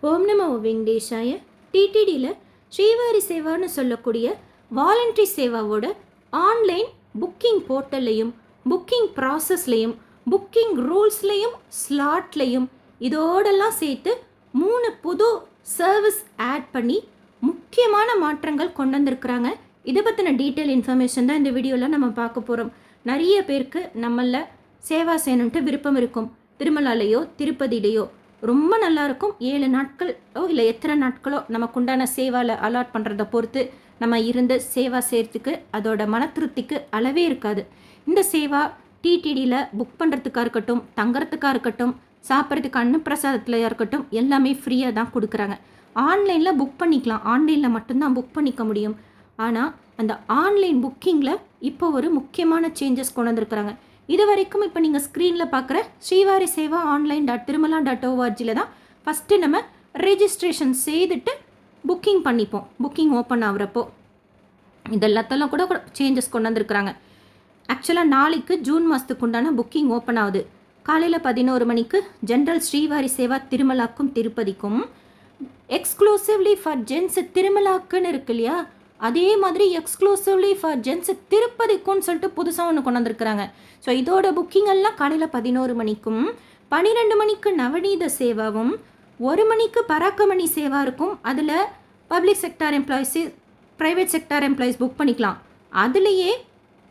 ஓம் நமோ வெங்கடேஷாய. டிடிடியில் ஸ்ரீவாரி சேவான்னு சொல்லக்கூடிய வாலண்டரி சேவாவோட ஆன்லைன் புக்கிங் போர்ட்டல்லையும் புக்கிங் ப்ராசஸ்லையும் புக்கிங் ரூல்ஸ்லையும் ஸ்லாட்லையும் இதோடெல்லாம் சேர்த்து 3 புது சர்வீஸ் ஆட் பண்ணி முக்கியமான மாற்றங்கள் கொண்டு வந்திருக்கிறாங்க. இதை பற்றின டீட்டெயில் இன்ஃபர்மேஷன் தான் இந்த வீடியோவில் நம்ம பார்க்க போகிறோம். நிறைய பேருக்கு நம்மளில் சேவா செய்யணுன்ட்டு விருப்பம் இருக்கும். திருமலாலையோ திருப்பதியிலையோ ரொம்ப நல்லாயிருக்கும். 7 நாட்களோ இல்லை எத்தனை நாட்களோ நமக்கு உண்டான சேவாவில் அலாட் பண்ணுறதை பொறுத்து நம்ம இருந்து சேவா செய்கிறதுக்கு அதோட மன திருப்திக்கு அளவே இருக்காது. இந்த சேவா டிடிடியில் புக் பண்ணுறதுக்காக இருக்கட்டும், தங்குறதுக்காக இருக்கட்டும், சாப்பிட்றதுக்கு அன்னப்பிரசாதத்துலையாக இருக்கட்டும், எல்லாமே ஃப்ரீயாக தான் கொடுக்குறாங்க. ஆன்லைனில் புக் பண்ணிக்கலாம், ஆன்லைனில் மட்டும்தான் புக் பண்ணிக்க முடியும். ஆனால் அந்த ஆன்லைன் புக்கிங்கில் இப்போ ஒரு முக்கியமான சேஞ்சஸ் கொண்டு வந்திருக்கிறாங்க. இது வரைக்கும் இப்போ நீங்கள் ஸ்க்ரீனில் பார்க்குற ஸ்ரீவாரி சேவா online.tirumala.org தான் ஃபஸ்ட்டு நம்ம ரெஜிஸ்ட்ரேஷன் செய்துட்டு புக்கிங் பண்ணிப்போம். புக்கிங் ஓப்பன் ஆகுறப்போ இதெல்லாத்தெல்லாம் கூட சேஞ்சஸ் கொண்டு வந்திருக்கிறாங்க. ஆக்சுவலாக நாளைக்கு ஜூன் மாதத்துக்கு உண்டான புக்கிங் ஓப்பன் ஆகுது. காலையில் 11 மணிக்கு ஜென்ரல் ஸ்ரீவாரி சேவா திருமலாக்கும் திருப்பதிக்கும் எக்ஸ்க்ளூசிவ்லி ஃபார் ஜென்ஸ் திருமலாக்குன்னு இருக்கு இல்லையா, அதே மாதிரி எக்ஸ்க்ளூசிவ்லி ஃபார் ஜென்ஸ் திருப்பதிக்கும்னு சொல்லிட்டு புதுசாக ஒன்று கொண்டு வந்திருக்கிறாங்க. ஸோ இதோட புக்கிங் எல்லாம் காலையில் 11 மணிக்கும் 12 மணிக்கு நவநீத சேவாவும் 1 மணிக்கு பராக்கமணி சேவா இருக்கும். அதில் public sector employees private sector employees book பண்ணிக்கலாம். அதுலேயே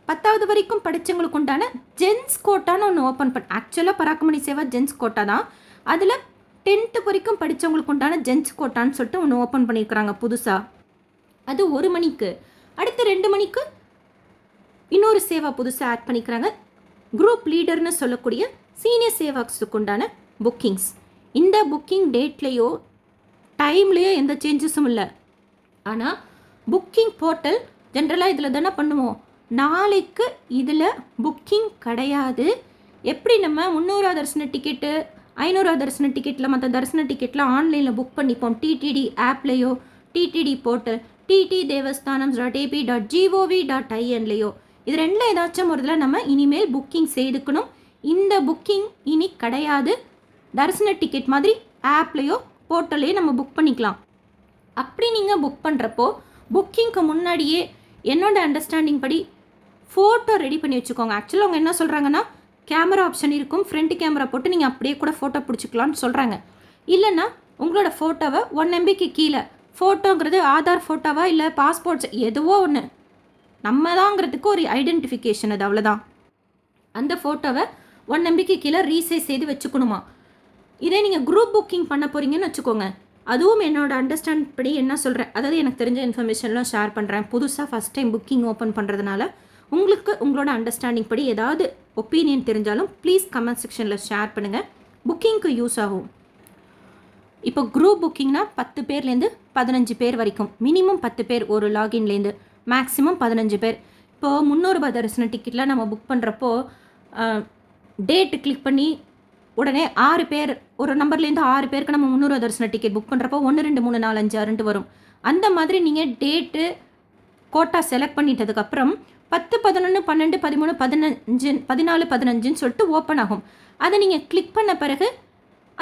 10வது வரைக்கும் படித்தவங்களுக்கு உண்டான ஜென்ஸ் கோட்டான்னு ஒன்று ஓப்பன் ஆக்சுவலாக பராக்கமணி சேவா ஜென்ஸ் கோட்டா தான். அதில் 10th வரைக்கும் படித்தவங்களுக்கு உண்டான ஜென்ஸ் கோட்டான்னு சொல்லிட்டு ஒன்று ஓப்பன் பண்ணியிருக்கிறாங்க புதுசாக. அது 1 மணிக்கு. அடுத்து 2 மணிக்கு இன்னொரு சேவா புதுசாக ஆட் பண்ணிக்கிறாங்க. குரூப் லீடர்னு சொல்லக்கூடிய சீனியர் சேவாக்ஸுக்கு உண்டான புக்கிங்ஸ். இந்த புக்கிங் டேட்லேயோ டைம்லேயோ எந்த சேஞ்சஸும் இல்லை. ஆனால் புக்கிங் போர்ட்டல் ஜென்ரலாக இதில் தானே பண்ணுவோம். நாளைக்கு இதில் புக்கிங் கிடையாது. எப்படி நம்ம 300 தரிசன டிக்கெட்டு 500 தரிசன டிக்கெட்டில் மற்ற தரிசன டிக்கெட்டில் ஆன்லைனில் புக் பண்ணிப்போம், டிடிடி ஆப்லேயோ டிடிடி போர்ட்டல் ttdevasthanam.ap.gov.inலையோ இது ரெண்டில் ஏதாச்சும் ஒரு இதில் நம்ம இனிமேல் புக்கிங் செய்துக்கணும். இந்த புக்கிங் இனி கிடையாது. தரிசன டிக்கெட் மாதிரி ஆப்லேயோ போர்ட்டல்லையோ நம்ம புக் பண்ணிக்கலாம். அப்படி நீங்கள் புக் பண்ணுறப்போ புக்கிங்க்கு முன்னாடியே என்னோட அண்டர்ஸ்டாண்டிங் படி ஃபோட்டோ ரெடி பண்ணி வச்சுக்கோங்க. ஆக்சுவலாக அவங்க என்ன சொல்கிறாங்கன்னா, கேமரா ஆப்ஷன் இருக்கும், ஃப்ரண்ட் கேமரா போட்டு நீங்கள் அப்படியே கூட ஃபோட்டோ பிடிச்சிக்கலான்னு சொல்கிறாங்க. இல்லைன்னா உங்களோட ஃபோட்டோவை 1 MBக்கு கீழே, ஃபோட்டோங்கிறது ஆதார் ஃபோட்டோவா இல்லை பாஸ்போர்ட்ஸ் எதுவோ ஒன்று நம்ம தாங்கிறதுக்கு ஒரு ஐடென்டிஃபிகேஷன், அது அவ்வளோதான். அந்த ஃபோட்டோவை 1 MBக்கு கீழே ரீசைஸ் செய்து வச்சுக்கணுமா. இதே நீங்கள் குரூப் புக்கிங் பண்ண போகிறீங்கன்னு வச்சுக்கோங்க. அதுவும் என்னோட அண்டர்ஸ்டாண்ட் படி என்ன சொல்கிறேன், அதாவது எனக்கு தெரிஞ்ச இன்ஃபர்மேஷன்லாம் ஷேர் பண்ணுறேன். புதுசாக ஃபஸ்ட் டைம் புக்கிங் ஓப்பன் பண்ணுறதுனால உங்களுக்கு உங்களோட அண்டர்ஸ்டாண்டிங் படி ஏதாவது ஒப்பீனியன் தெரிஞ்சாலும் ப்ளீஸ் கமெண்ட் செக்ஷனில் ஷேர் பண்ணுங்கள். புக்கிங்க்கு யூஸ் ஆகும். இப்போ குரூப் புக்கிங்னா 10 பேர்லேருந்து 15 பேர் வரைக்கும், மினிமம் 10 பேர் ஒரு லாகின்லேருந்து, மேக்ஸிமம் 15 பேர். இப்போது 300 ரூபாய் தரிசன டிக்கெட்டில் நம்ம புக் பண்ணுறப்போ டேட்டு கிளிக் பண்ணி உடனே 6 பேர் ஒரு நம்பர்லேருந்து 6 பேருக்கு நம்ம 300 தரிசன டிக்கெட் புக் பண்ணுறப்போ 1 2 3 4 5 6 வரும். அந்த மாதிரி நீங்கள் டேட்டு கோட்டா செலக்ட் பண்ணிட்டதுக்கப்புறம் 10 11 12 13 15 14 15ன்னு சொல்லிட்டு ஓப்பன் ஆகும். அதை நீங்கள் கிளிக் பண்ண பிறகு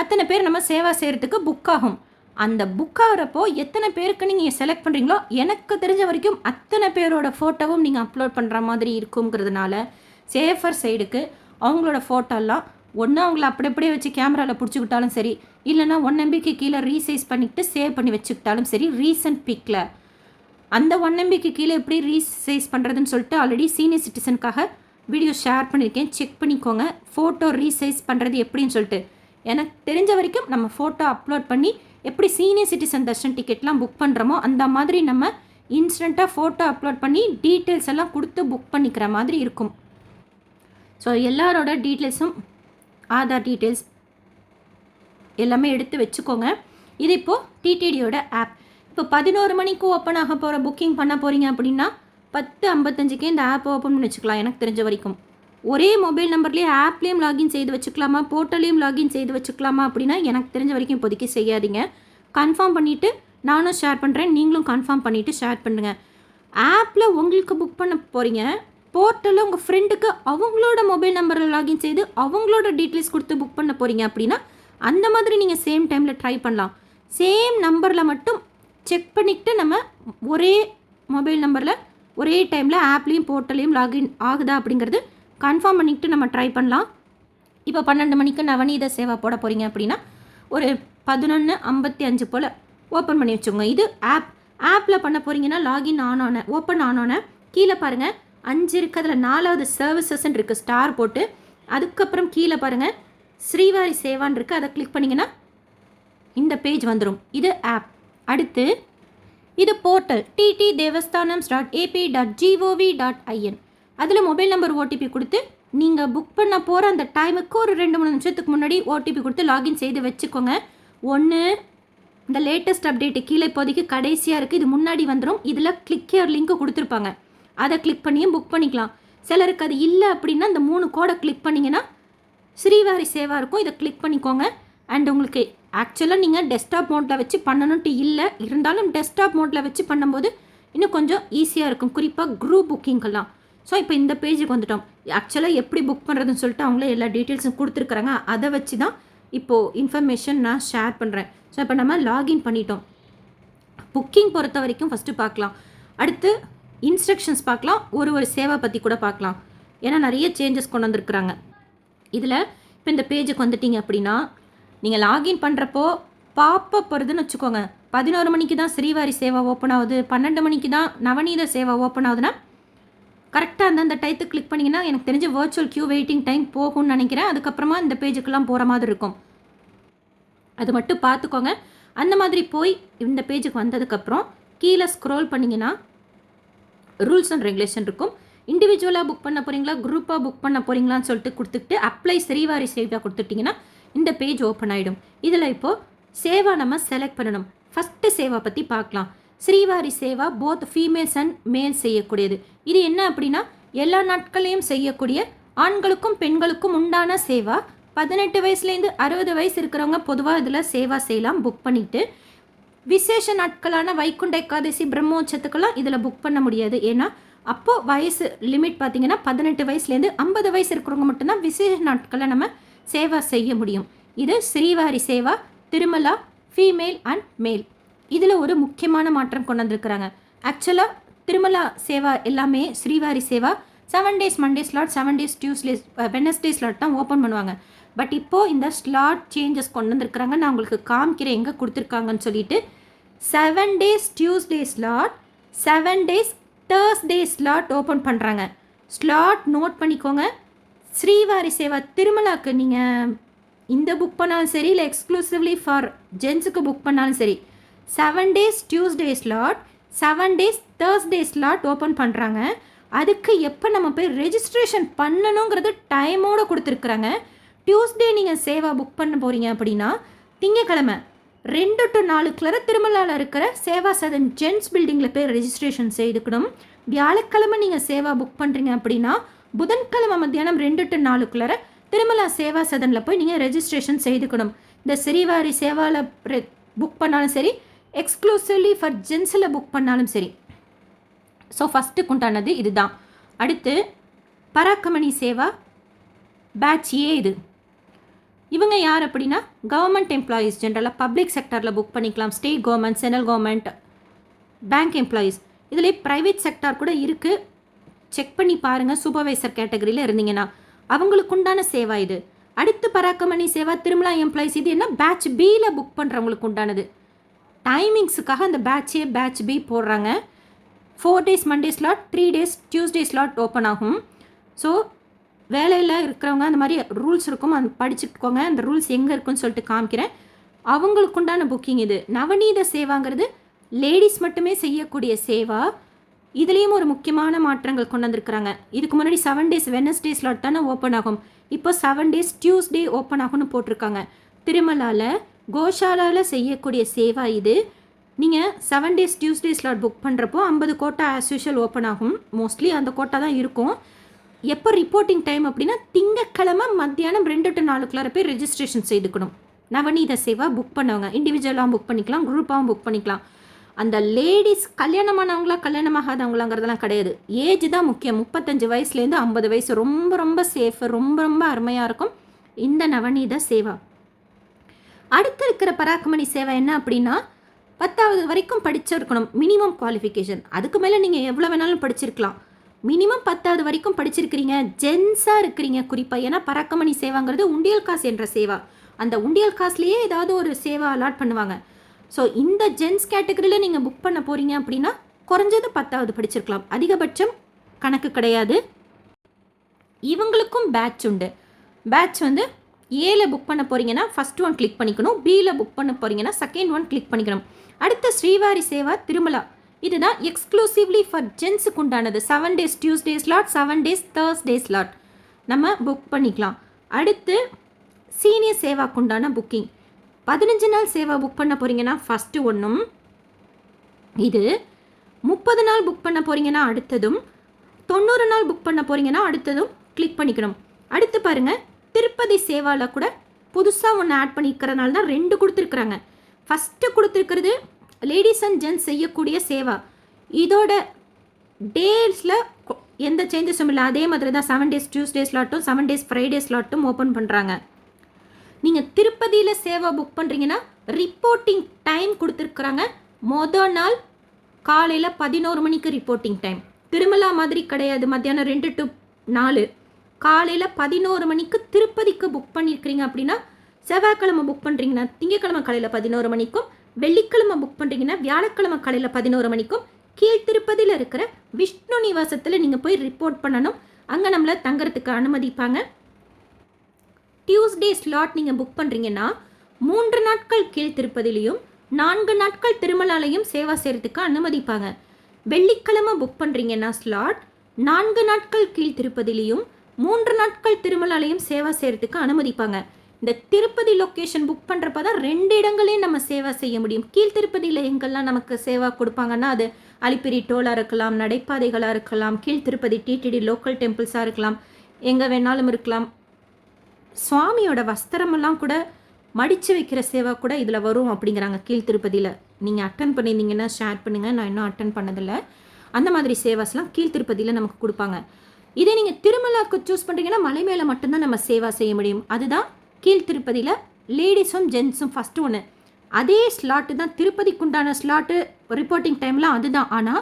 அத்தனை பேர் நம்ம சேவா செய்கிறதுக்கு புக் ஆகும். அந்த புக் ஆகிறப்போ எத்தனை பேருக்கு நீங்கள் செலக்ட் பண்ணுறீங்களோ எனக்கு தெரிஞ்ச வரைக்கும் அத்தனை பேரோட ஃபோட்டோவும் நீங்கள் அப்லோட் பண்ணுற மாதிரி இருக்குங்கிறதுனால சேஃபர் சைடுக்கு அவங்களோட ஃபோட்டோலாம் ஒன்று அவங்கள அப்படியே வச்சு கேமராவில் பிடிச்சிக்கிட்டாலும் சரி, இல்லைனா 1 MBக்கு கீழே ரீசைஸ் பண்ணிவிட்டு சேவ் பண்ணி வச்சுக்கிட்டாலும் சரி. ரீசன்ட் பிக்கில் அந்த 1 MBக்கு கீழே எப்படி ரீசைஸ் பண்ணுறதுன்னு சொல்லிட்டு ஆல்ரெடி சீனியர் சிட்டிசனுக்காக வீடியோ ஷேர் பண்ணியிருக்கேன், செக் பண்ணிக்கோங்க. ஃபோட்டோ ரீசைஸ் பண்ணுறது எப்படின்னு சொல்லிட்டு எனக்கு தெரிஞ்ச வரைக்கும் நம்ம ஃபோட்டோ அப்லோட் பண்ணி எப்படி சீனியர் சிட்டிசன் தர்ஷன் டிக்கெட்லாம் புக் பண்ணுறோமோ அந்த மாதிரி நம்ம இன்ஸ்டண்ட்டாக ஃபோட்டோ அப்லோட் பண்ணி டீட்டெயில்ஸ் எல்லாம் கொடுத்து புக் பண்ணிக்கிற மாதிரி இருக்கும். ஸோ எல்லாரோட டீட்டெயில்ஸும் ஆதார் டீட்டெயில்ஸ் எல்லாமே எடுத்து வச்சுக்கோங்க. இது இப்போது டிடிடியோட ஆப். இப்போ 11 மணிக்கு ஓப்பன் ஆக போகிற புக்கிங் பண்ண போகிறீங்க அப்படின்னா 10:55க்கே இந்த ஆப் ஓப்பன் பண்ணி வச்சுக்கலாம். எனக்கு தெரிஞ்ச வரைக்கும் ஒரே மொபைல் நம்பர்லேயே ஆப்லேயும் லாகின் செய்து வச்சுக்கலாமா, போர்ட்டலையும் லாகின் செய்து வச்சுக்கலாமா அப்படின்னா எனக்கு தெரிஞ்ச வரைக்கும் இப்போதைக்கு செய்யாதீங்க. கன்ஃபார்ம் பண்ணிவிட்டு நானும் ஷேர் பண்ணுறேன், நீங்களும் கன்ஃபார்ம் பண்ணிவிட்டு ஷேர் பண்ணுங்கள். ஆப்பில் உங்களுக்கு புக் பண்ண போகிறீங்க, போர்ட்டலில் உங்கள் ஃப்ரெண்டுக்கு அவங்களோட மொபைல் நம்பரில் லாகின் செய்து அவங்களோட டீட்டெயில்ஸ் கொடுத்து புக் பண்ண போகிறீங்க அப்படின்னா அந்த மாதிரி நீங்கள் சேம் டைமில் ட்ரை பண்ணலாம். சேம் நம்பரில் மட்டும் செக் பண்ணிக்கிட்டு நம்ம ஒரே மொபைல் நம்பரில் ஒரே டைமில் ஆப்லேயும் போர்ட்டலையும் லாகின் ஆகுதா அப்படிங்கிறது கன்ஃபார்ம் பண்ணிக்கிட்டு நம்ம ட்ரை பண்ணலாம். இப்போ 12 மணிக்கு நவநீத சேவா போட போகிறீங்க அப்படின்னா ஒரு 11:55 போல் ஓப்பன் பண்ணி வச்சுக்கோங்க. இது ஆப்பில் பண்ண போகிறீங்கன்னா லாகின் ஓப்பன் ஆனோன்னே கீழே பாருங்கள் 5 இருக்குது, அதில் 4வது சர்வீசஸ்ன்னு இருக்குது ஸ்டார் போட்டு. அதுக்கப்புறம் கீழே பாருங்கள் ஸ்ரீவாரி சேவான் இருக்குது, அதை கிளிக் பண்ணிங்கன்னா இந்த பேஜ் வந்துடும். இது ஆப். அடுத்து இது போர்ட்டல் ttdevasthanams.ap.gov.in. அதில் மொபைல் நம்பர் ஓடிபி கொடுத்து நீங்கள் புக் பண்ண போகிற அந்த டைமுக்கு ஒரு 2-3 நிமிஷத்துக்கு முன்னாடி ஓடிபி கொடுத்து லாகின் செய்து வச்சுக்கோங்க. ஒன்று இந்த லேட்டஸ்ட் அப்டேட்டு கீழே இப்போதைக்கு கடைசியாக இருக்குது, இது முன்னாடி வந்துடும். இதில் கிளிக் ஹியர் லிங்க்கு கொடுத்துருப்பாங்க, அதை கிளிக் பண்ணியும் புக் பண்ணிக்கலாம். சிலருக்கு அது இல்லை அப்படின்னா இந்த 3 கோடை கிளிக் பண்ணிங்கன்னா ஸ்ரீவாரி சேவா இருக்கும், இதை கிளிக் பண்ணிக்கோங்க. அண்ட் உங்களுக்கு ஆக்சுவலாக நீங்கள் டெஸ்க்டாப் மோட்டில் வச்சு பண்ணணுன்ட்டு இல்லை, இருந்தாலும் டெஸ்க்டாப் மோட்டில் வச்சு பண்ணும்போது இன்னும் கொஞ்சம் ஈஸியாக இருக்கும், குறிப்பாக குரூப் புக்கிங்கெல்லாம். ஸோ இப்போ இந்த பேஜுக்கு வந்துட்டோம். ஆக்சுவலாக எப்படி புக் பண்ணுறதுன்னு சொல்லிட்டு அவங்களே எல்லா டீட்டெயில்ஸும் கொடுத்துருக்குறாங்க, அதை வச்சு தான் இப்போது இன்ஃபர்மேஷன் நான் ஷேர் பண்ணுறேன். ஸோ இப்போ நம்ம லாகின் பண்ணிட்டோம். புக்கிங் பொறுத்த வரைக்கும் ஃபஸ்ட்டு பார்க்கலாம். அடுத்து இன்ஸ்ட்ரக்ஷன்ஸ் பார்க்கலாம், ஒரு சேவை பற்றி கூட பார்க்கலாம். ஏன்னா நிறைய சேஞ்சஸ் கொண்டு வந்திருக்குறாங்க இதில். இப்போ இந்த பேஜுக்கு வந்துட்டீங்க அப்படின்னா நீங்கள் லாகின் பண்ணுறப்போ பாப்பப் வருதுன்னு வச்சுக்கோங்க. 11 மணிக்கு தான் ஸ்ரீவாரி சேவா ஓப்பன் ஆகுது, 12 மணிக்கு தான் நவநீத சேவா ஓப்பன் ஆகுதுன்னா கரெக்டாக அந்தந்த டைத்துக்கு கிளிக் பண்ணிங்கன்னா எனக்கு தெரிஞ்ச வர்ச்சுவல் க்யூ வெயிட்டிங் டைம் போகும்னு நினைக்கிறேன். அதுக்கப்புறமா இந்த பேஜுக்கெல்லாம் போகிற மாதிரி இருக்கும், அது மட்டும் பார்த்துக்கோங்க. அந்த மாதிரி போய் இந்த பேஜுக்கு வந்ததுக்கப்புறம் கீழே ஸ்க்ரோல் பண்ணிங்கன்னா ரூல்ஸ் அண்ட் ரெகுலேஷன் இருக்கும். இண்டிவிஜுவலாக புக் பண்ண போகிறீங்களா, குரூப்பாக புக் பண்ண போகிறீங்களான்னு சொல்லிட்டு கொடுத்துட்டு அப்ளை ஸ்ரீவாரி சேவா கொடுத்துட்டிங்கன்னா இந்த பேஜ் ஓப்பன் ஆகிடும். இதில் இப்போது சேவா நம்ம செலக்ட் பண்ணணும். ஃபஸ்ட்டு சேவா பற்றி பார்க்கலாம். Srivari Seva both females and மேல் செய்யக்கூடியது. இது என்ன அப்படின்னா எல்லா நாட்களையும் செய்யக்கூடிய ஆண்களுக்கும் பெண்களுக்கும் உண்டான சேவா. 18 வயசுலேருந்து 60 வயசு இருக்கிறவங்க பொதுவாக இதில் சேவா செய்யலாம் புக் பண்ணிவிட்டு. விசேஷ நாட்களான வைகுண்ட ஏகாதசி பிரம்மோற்சவத்துக்கெல்லாம் இதில் புக் பண்ண முடியாது. ஏன்னா அப்போது வயசு லிமிட் பார்த்திங்கன்னா 18 வயசுலேருந்து 50 வயசு இருக்கிறவங்க மட்டும்தான் விசேஷ நாட்களை நம்ம சேவா செய்ய முடியும். இது ஸ்ரீவாரி சேவா திருமலா ஃபீமேல் அண்ட் மேல். இதில் ஒரு முக்கியமான மாற்றம் கொண்டு வந்திருக்கிறாங்க. ஆக்சுவலாக திருமலா சேவா எல்லாமே Srivari Seva 7 days Monday slot, 7 days Tuesday Wednesday slot தான் ஓப்பன் பண்ணுவாங்க. பட் இப்போது இந்த ஸ்லாட் சேஞ்சஸ் கொண்டு வந்திருக்கிறாங்க. நான் உங்களுக்கு காமிக்கிறேன் எங்கே கொடுத்துருக்காங்கன்னு சொல்லிட்டு. 7 days Tuesday slot, 7 days Thursday slot open பண்ணுறாங்க. ஸ்லாட் நோட் பண்ணிக்கோங்க. ஸ்ரீவாரி சேவா திருமலாவுக்கு நீங்கள் இந்த புக் பண்ணாலும் சரி, இல்லை எக்ஸ்க்ளூசிவ்லி ஃபார் ஜென்ஸுக்கு புக் பண்ணாலும் சரி, 7 days Tuesday slot, 7 days Thursday slot open பண்ணுறாங்க. அதுக்கு எப்போ நம்ம போய் ரெஜிஸ்ட்ரேஷன் பண்ணணுங்கிறது டைமோடு கொடுத்துருக்குறாங்க. டியூஸ்டே நீங்கள் சேவா புக் பண்ண போகிறீங்க அப்படின்னா திங்கக்கிழமை 2 to 4 திருமலாவில் இருக்கிற சேவா சதன் ஜென்ஸ் பில்டிங்கில் போய் ரெஜிஸ்ட்ரேஷன் செய்துக்கணும். வியாழக்கிழமை நீங்கள் சேவா புக் பண்ணுறீங்க அப்படின்னா புதன்கிழமை மத்தியானம் 2 to 4 திருமலா சேவா சதனில் போய் நீங்கள் ரெஜிஸ்ட்ரேஷன் செய்துக்கணும். இந்த ஸ்ரீவாரி சேவாவில் புக் பண்ணாலும் சரி, எக்ஸ்க்ளூசிவ்லி ஃபார் ஜென்ஸில் புக் பண்ணாலும் சரி. ஸோ ஃபஸ்ட்டுக்கு உண்டானது இதுதான். அடுத்து பராக்கமணி சேவா பேட்ச் ஏ. இவங்க யார் அப்படின்னா கவர்மெண்ட் எம்ப்ளாயீஸ், ஜென்ரலாக பப்ளிக் செக்டரில் புக் பண்ணிக்கலாம். State government, central government, bank employees. இதில் ப்ரைவேட் செக்டார் கூட இருக்குது, செக் பண்ணி பாருங்கள். சூப்பர்வைசர் கேட்டகரியில் இருந்தீங்கன்னா அவங்களுக்கு உண்டான சேவா இது. அடுத்து பராக்கமணி சேவா திருமலா எம்ப்ளாயீஸ். இது என்ன பேட்ச் பியில் புக் பண்ணுறவங்களுக்கு உண்டானது. டைமிங்ஸுக்காக அந்த பேட்ச் ஏ பேட்ச் பி போடுறாங்க. 4 days Monday slot, 3 days Tuesday slot open ஆகும். ஸோ வேலையில் இருக்கிறவங்க அந்த மாதிரி ரூல்ஸ் இருக்கும், அது படிச்சுக்கோங்க. அந்த ரூல்ஸ் எங்கே இருக்குன்னு சொல்லிட்டு காமிக்கிறேன். அவங்களுக்கு உண்டான புக்கிங் இது. நவநீத சேவாங்கிறது லேடிஸ் மட்டுமே செய்யக்கூடிய சேவா. இதுலேயும் ஒரு முக்கியமான மாற்றங்கள் கொண்டு வந்திருக்கிறாங்க. இதுக்கு முன்னாடி 7 days வெனஸ்டே ஸ்லாட் தானே ஓப்பன் ஆகும், இப்போ 7 days டியூஸ்டே ஓப்பன் ஆகும்னு போட்டிருக்காங்க. திருமலாவில் கோஷாலாவில் செய்யக்கூடிய சேவா இது. நீங்கள் 7 days டியூஸ்டே ஸ்லாட் புக் பண்ணுறப்போ 50 கோட்டா ஆஸ் யூஷுவல் ஓப்பன் ஆகும். மோஸ்ட்லி அந்த கோட்டா தான் இருக்கும். எப்போ ரிப்போர்ட்டிங் டைம் அப்படின்னா திங்கக்கிழமை மத்தியானம் 2 to 4 போய் ரெஜிஸ்ட்ரேஷன் செய்துக்கணும். நவநீத சேவா புக் பண்ணவங்க இண்டிவிஜுவலாகவும் புக் பண்ணிக்கலாம், குரூப்பாகவும் புக் பண்ணிக்கலாம். அந்த லேடிஸ் கல்யாணமானவங்களா கல்யாணமாகாதவங்களாங்கிறதெல்லாம் கிடையாது. ஏஜ் தான் முக்கியம். 35 வயசுலேருந்து 50 வயசு ரொம்ப ரொம்ப சேஃபு, ரொம்ப ரொம்ப அருமையாக இருக்கும் இந்த நவநீத சேவா. அடுத்து இருக்கிற பராக்கமணி சேவை என்ன அப்படின்னா 10வது வரைக்கும் படிச்சிருக்கணும், மினிமம் குவாலிஃபிகேஷன். அதுக்கு மேலே நீங்கள் எவ்வளோ வேணாலும் படிச்சிருக்கலாம். மினிமம் 10வது வரைக்கும் படிச்சிருக்கிறீங்க, ஜென்ஸாக இருக்கிறீங்க குறிப்பாக. ஏன்னா பராக்கமணி சேவாங்கிறது உண்டியல் காசு என்ற சேவா. அந்த உண்டியல் காசுலேயே ஏதாவது ஒரு சேவா அலாட் பண்ணுவாங்க. ஸோ இந்த ஜென்ஸ் கேட்டகரியில் நீங்கள் புக் பண்ண போகிறீங்க அப்படின்னா குறைஞ்சது 10வது படிச்சிருக்கலாம், அதிகபட்சம் கணக்கு கிடையாது. இவங்களுக்கும் பேட்ச் உண்டு. பேட்ச் வந்து ஏல புக் பண்ண போகிறீங்கன்னா ஃபஸ்ட் ஒன் கிளிக் பண்ணிக்கணும், பியில் புக் பண்ண போகிறீங்கன்னா செகண்ட் ஒன் கிளிக் பண்ணிக்கணும். அடுத்த ஸ்ரீவாரி சேவா திருமலா, இதுதான் எக்ஸ்க்ளூசிவ்லி ஃபார் ஜென்ஸுக்கு உண்டானது. 7 days Tuesday slot, 7 days Thursday slot நம்ம புக் பண்ணிக்கலாம். அடுத்து சீனியர் சேவாக்கு உண்டான புக்கிங் 15 நாள் சேவா புக் பண்ண போகிறீங்கன்னா ஃபஸ்ட்டு ஒன்றும், இது 30 நாள் புக் பண்ண போகிறீங்கன்னா அடுத்ததும், 90 நாள் புக் பண்ண போகிறீங்கன்னா அடுத்ததும் கிளிக் பண்ணிக்கணும். அடுத்து பாருங்கள், திருப்பதி சேவாவில் கூட புதுசாக ஒன்று ஆட் பண்ணிக்கிறனால தான் 2 கொடுத்துருக்குறாங்க. ஃபஸ்ட்டு கொடுத்துருக்கிறது லேடிஸ் அண்ட் ஜென்ட்ஸ் செய்யக்கூடிய சேவா. இதோட டேஸில் எந்த சேஞ்சஸும் இல்லை, அதே மாதிரி தான் 7 days டியூஸ்டே ஸ்லாட்டும் 7 days ஃப்ரைடே ஸ்லாட்டும் ஓப்பன் பண்ணுறாங்க. நீங்கள் திருப்பதியில் சேவா புக் பண்ணுறீங்கன்னா ரிப்போர்ட்டிங் டைம் கொடுத்துருக்குறாங்க. மொதல் நாள் காலையில் 11 மணிக்கு ரிப்போர்ட்டிங் டைம். திருமலா மாதிரி கிடையாது, மத்தியானம் 2 to 4. காலையில் 11 மணிக்கு திருப்பதிக்கு புக் பண்ணியிருக்கிறீங்க அப்படின்னா, செவ்வாய்க்கிழமை புக் பண்ணுறீங்கன்னா திங்கக்கிழமை காலையில் 11 மணிக்கும், வெள்ளிக்கிழமை புக் பண்ணுறீங்கன்னா வியாழக்கிழமை காலையில் 11 மணிக்கும் கீழ் திருப்பதியில் இருக்கிற விஷ்ணு நிவாசத்தில் நீங்கள் போய் ரிப்போர்ட் பண்ணணும். அங்கே நம்மளை தங்கறதுக்கு அனுமதிப்பாங்க. டியூஸ்டே ஸ்லாட் நீங்கள் புக் பண்ணுறீங்கன்னா 3 நாட்கள் கீழ் திருப்பதிலையும் 4 நாட்கள் திருமலாலையும் சேவா செய்கிறதுக்கு அனுமதிப்பாங்க. வெள்ளிக்கிழமை புக் பண்ணுறீங்கன்னா ஸ்லாட் 4 நாட்கள் கீழ் திருப்பதிலையும் 3 நாட்கள் திருமலாலையும் சேவா செய்கிறதுக்கு அனுமதிப்பாங்க. இந்த திருப்பதி லொக்கேஷன் புக் பண்ணுறப்ப தான் 2 இடங்களையும் நம்ம சேவா செய்ய முடியும். கீழ் திருப்பதியில் எங்கெல்லாம் நமக்கு சேவா கொடுப்பாங்கன்னா அது அலிப்பிரி டோலாக இருக்கலாம், நடைபாதைகளாக இருக்கலாம், கீழ் திருப்பதி டிடிடி லோக்கல் டெம்பிள்ஸாக இருக்கலாம், எங்கே வேணாலும் இருக்கலாம். சுவாமியோட வஸ்திரமெல்லாம் கூட மடித்து வைக்கிற சேவா கூட இதில் வரும் அப்படிங்கிறாங்க கீழ் திருப்பதியில். நீங்கள் அட்டன் பண்ணியிருந்தீங்கன்னா ஷேர் பண்ணுங்கள், நான் இன்னும் அட்டன் பண்ணதில்லை. அந்த மாதிரி சேவாஸ்லாம் கீழ் திருப்பதியில் நமக்கு கொடுப்பாங்க. இதே நீங்கள் திருமலாவுக்கு சூஸ் பண்ணுறீங்கன்னா மலை மேலே மட்டும்தான் நம்ம சேவா செய்ய முடியும். அதுதான் கீழ் திருப்பதியில் லேடிஸும் ஜென்ஸும் ஃபஸ்ட்டு ஒன்று. அதே ஸ்லாட்டு தான் திருப்பதிக்குண்டான ஸ்லாட்டு, ரிப்போர்ட்டிங் டைம்லாம் அதுதான். ஆனால்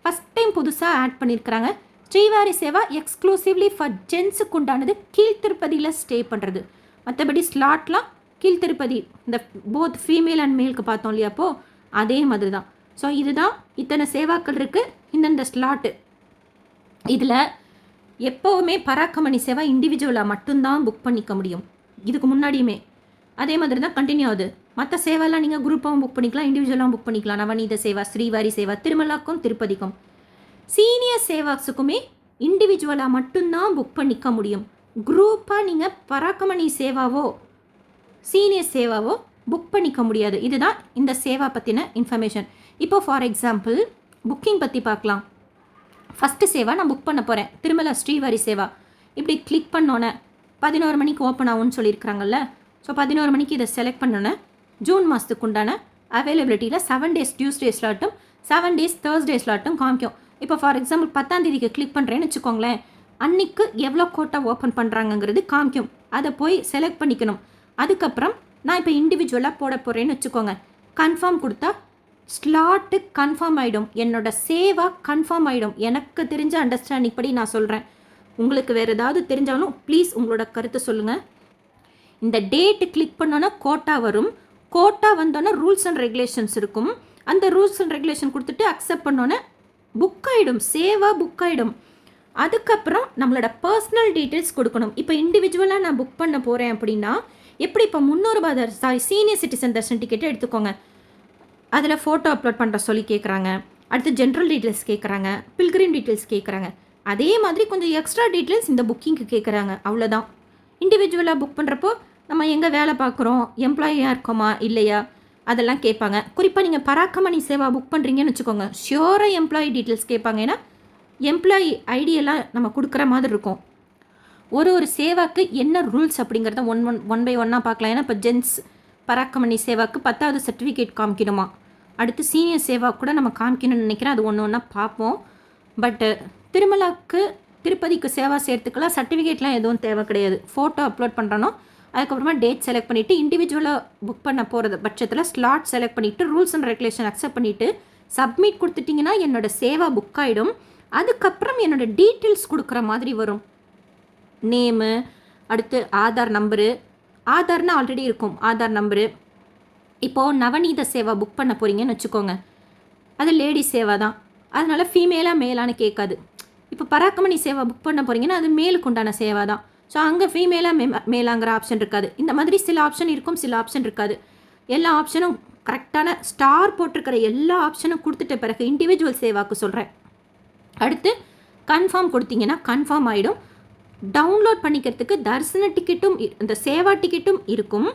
ஃபஸ்ட் டைம் புதுசாக ஆட் பண்ணியிருக்கிறாங்க. ஸ்ரீவாரி சேவா எக்ஸ்க்ளூசிவ்லி ஃபார் ஜென்ஸுக்கு உண்டானது கீழ் திருப்பதியில் ஸ்டே பண்ணுறது. மற்றபடி ஸ்லாட்லாம் கீழ் திருப்பதி, இந்த போத் ஃபீமேல் அண்ட் மேலுக்கு பார்த்தோம் இல்லையா, அப்போது அதே மாதிரி தான். ஸோ இதுதான் இத்தனை சேவாக்கள் இருக்குது, இந்தந்த ஸ்லாட்டு. இதில் எப்போவுமே பராக்கமணி சேவா இண்டிவிஜுவலாக மட்டும்தான் புக் பண்ணிக்க முடியும். இதுக்கு முன்னாடியுமே அதே மாதிரி தான் கண்டினியூ ஆகுது. மற்ற சேவாலாம் நீங்கள் குரூப்பாகவும் புக் பண்ணிக்கலாம், இண்டிவிஜுவலாகவும் புக் பண்ணிக்கலாம். நவநீத சேவா, ஸ்ரீவாரி சேவா, திருமலாக்கும் திருப்பதிக்கும். சீனியர் சேவாக்ஸுக்குமே இண்டிவிஜுவலாக மட்டும்தான் புக் பண்ணிக்க முடியும். குரூப்பாக நீங்கள் பராக்கமணி சேவாவோ சீனியர் சேவாவோ புக் பண்ணிக்க முடியாது. இதுதான் இந்த சேவா பற்றின இன்ஃபர்மேஷன். இப்போ ஃபார் எக்ஸாம்பிள் புக்கிங் பற்றி பார்க்கலாம். ஃபஸ்ட்டு சேவா நான் புக் பண்ண போகிறேன், திருமலா ஸ்ரீவாரி சேவா. இப்படி கிளிக் பண்ணோன்னே 11 மணிக்கு ஓப்பன் ஆகும்னு சொல்லியிருக்கிறாங்கல்ல. ஸோ 11 மணிக்கு இதை செலக்ட் பண்ணோன்னே ஜூன் மாதத்துக்கு உண்டான அவைலபிலிட்டியில் 7 days டியூஸ்டே ஸ்லாட்டும் 7 days தேர்ஸ்டே ஸ்லாட்டும் காமிக்கும். இப்போ ஃபார் எக்ஸாம்பிள் 10ஆம் தேதிக்கு கிளிக் பண்ணுறேன்னு வச்சுக்கோங்களேன், அன்றைக்கு எவ்வளோ கோட்டா ஓப்பன் பண்ணுறாங்கங்கிறது காமிக்கும். அதை போய் செலக்ட் பண்ணிக்கணும். அதுக்கப்புறம் நான் இப்போ இண்டிவிஜுவலாக போட போகிறேன்னு வச்சுக்கோங்க, கன்ஃபார்ம் கொடுத்தா ஸ்லாட்டு கன்ஃபார்ம் ஆகிடும், என்னோட சேவா கன்ஃபார்ம் ஆகிடும். எனக்கு தெரிஞ்ச அண்டர்ஸ்டாண்டிங் படி நான் சொல்கிறேன். உங்களுக்கு வேறு ஏதாவது தெரிஞ்சாலும் ப்ளீஸ் உங்களோட கருத்தை சொல்லுங்கள். இந்த டேட்டு கிளிக் பண்ணோன்னா கோட்டா வரும். கோட்டா வந்தோன்னா ரூல்ஸ் அண்ட் ரெகுலேஷன்ஸ் இருக்கும். அந்த ரூல்ஸ் அண்ட் ரெகுலேஷன் கொடுத்துட்டு அக்செப்ட் பண்ணோன்னே புக் ஆகிடும், சேவா புக் ஆகிடும். அதுக்கப்புறம் நம்மளோட பர்சனல் டீட்டெயில்ஸ் கொடுக்கணும். இப்போ இண்டிவிஜுவலாக நான் புக் பண்ண போகிறேன் அப்படின்னா எப்படி, இப்போ 300 ரூபாய் சீனியர் சிட்டிசன் தர்ஷன் டிக்கெட்டை எடுத்துக்கோங்க. அதில் ஃபோட்டோ அப்லோட் பண்ணுற சொல்லி கேட்குறாங்க. அடுத்து ஜென்ரல் டீட்டெயில்ஸ் கேட்குறாங்க, பில்கிரிம் டீட்டெயில்ஸ் கேட்குறாங்க. அதே மாதிரி கொஞ்சம் எக்ஸ்ட்ரா டீட்டெயில்ஸ் இந்த புக்கிங்க்கு கேட்குறாங்க, அவ்வளோதான். இண்டிவிஜுவலாக புக் பண்ணுறப்போ நம்ம எங்கே வேலை பார்க்குறோம், எம்ப்ளாயியாக இருக்கோமா இல்லையா, அதெல்லாம் கேட்பாங்க. குறிப்பாக நீங்கள் பராக்கமணி சேவா புக் பண்ணுறீங்கன்னு வச்சுக்கோங்க, ஷியோராக எம்ப்ளாயி டீட்டெயில்ஸ் கேட்பாங்க. ஏன்னா எம்ப்ளாயி ஐடியெல்லாம் நம்ம கொடுக்குற மாதிரி இருக்கும். ஒரு சேவாக்கு என்ன ரூல்ஸ் அப்படிங்கிறத ஒன் பை ஒன்னாக பார்க்கலாம். ஏன்னா இப்போ ஜென்ஸ் பராக்கமணி சேவாக்கு 10வது சர்டிஃபிகேட் காமிக்கணுமா, அடுத்து சீனியர் சேவா கூட நம்ம காமிக்கணும்னு நினைக்கிறேன். அது ஒன்றா பார்ப்போம். பட்டு திருமலாவுக்கு திருப்பதிக்கு சேவா செய்கிறதுக்கெல்லாம் சர்டிஃபிகேட்லாம் எதுவும் தேவை கிடையாது. ஃபோட்டோ அப்லோட் பண்ணுறனோ அதுக்கப்புறமா டேட் செலக்ட் பண்ணிவிட்டு இண்டிவிஜுவலாக புக் பண்ண போகிறது பட்சத்தில் ஸ்லாட் செலக்ட் பண்ணிவிட்டு ரூல்ஸ் அண்ட் ரெகுலேஷன் அக்செப்ட் பண்ணிவிட்டு சப்மிட் கொடுத்துட்டிங்கன்னா என்னோடய சேவா புக் ஆகிடும். அதுக்கப்புறம் என்னோடய டீட்டெயில்ஸ் கொடுக்குற மாதிரி வரும். நேமு, அடுத்து ஆதார் நம்பரு, ஆதார்னால் ஆல்ரெடி இருக்கும் ஆதார் நம்பரு. இப்போது நவநீத சேவா புக் பண்ண போகிறீங்கன்னு வச்சுக்கோங்க, அது லேடிஸ் சேவா தான், அதனால் ஃபீமேலாக மேலான்னு கேட்காது. இப்போ பராக்கமணி சேவா புக் பண்ண போகிறீங்கன்னா அது மேலுக்கு உண்டான சேவா தான். ஸோ அங்கே ஃபீமேலாக மேலாங்கிற ஆப்ஷன் இருக்காது. இந்த மாதிரி சில ஆப்ஷன் இருக்கும், சில ஆப்ஷன் இருக்காது. எல்லா ஆப்ஷனும் கரெக்டான ஸ்டார் போட்டிருக்கிற எல்லா ஆப்ஷனும் கொடுத்துட்ட பிறகு இண்டிவிஜுவல் சேவாக்கு சொல்கிறேன். அடுத்து கன்ஃபார்ம் கொடுத்தீங்கன்னா கன்ஃபார்ம் ஆகிடும். டவுன்லோட் பண்ணிக்கிறதுக்கு தரிசன டிக்கெட்டும் இந்த சேவா டிக்கெட்டும் இருக்கும்,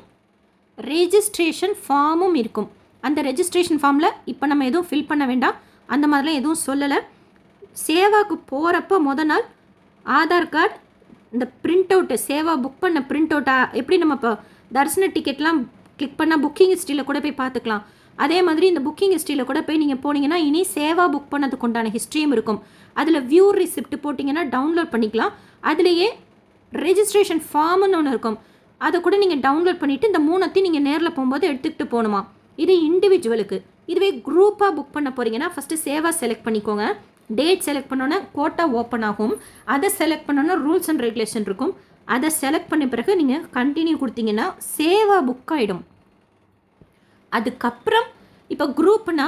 ரெஜிஸ்ட்ரேஷன் ஃபார்மும் இருக்கும். அந்த ரெஜிஸ்ட்ரேஷன் ஃபார்மில் இப்போ நம்ம எதுவும் ஃபில் பண்ண வேண்டாம், அந்த மாதிரிலாம் எதுவும் சொல்லலை. சேவாக்கு போகிறப்போ நாள் ஆதார் கார்டு, இந்த பிரிண்ட் அவுட்டு சேவா புக் பண்ண பிரிண்ட் அவுட்டாக எப்படி நம்ம இப்போ தரிசன டிக்கெட்லாம் கிளிக் பண்ணால் புக்கிங் ஹிஸ்ட்ரியில் கூட போய் பார்த்துக்கலாம். அதே மாதிரி இந்த புக்கிங் ஹிஸ்ட்ரியில் கூட போய் நீங்கள் போனீங்கன்னா இனி சேவா புக் பண்ணதுக்கு உண்டான ஹிஸ்ட்ரியும் இருக்கும். அதில் வியூ ரிசிப்ட் போட்டிங்கன்னா டவுன்லோட் பண்ணிக்கலாம். அதுலேயே ரெஜிஸ்ட்ரேஷன் ஃபார்ம்னு ஒன்று இருக்கும், அதை கூட நீங்கள் டவுன்லோட் பண்ணிவிட்டு இந்த மூணத்தையும் நீங்கள் நேரில் போகும்போது எடுத்துக்கிட்டு போகணுமா. இது இண்டிவிஜுவலுக்கு. இதுவே குரூப்பாக புக் பண்ண போகிறீங்கன்னா ஃபஸ்ட்டு சேவா செலக்ட் பண்ணிக்கோங்க. டேட் செலக்ட் பண்ணோன்னா கோட்டா ஓப்பன் ஆகும். அதை செலக்ட் பண்ணோன்னா ரூல்ஸ் அண்ட் ரெகுலேஷன் இருக்கும். அதை செலக்ட் பண்ண பிறகு நீங்கள் கண்டினியூ கொடுத்தீங்கன்னா சேவா புக் ஆகிடும். அதுக்கப்புறம் இப்போ குரூப்னா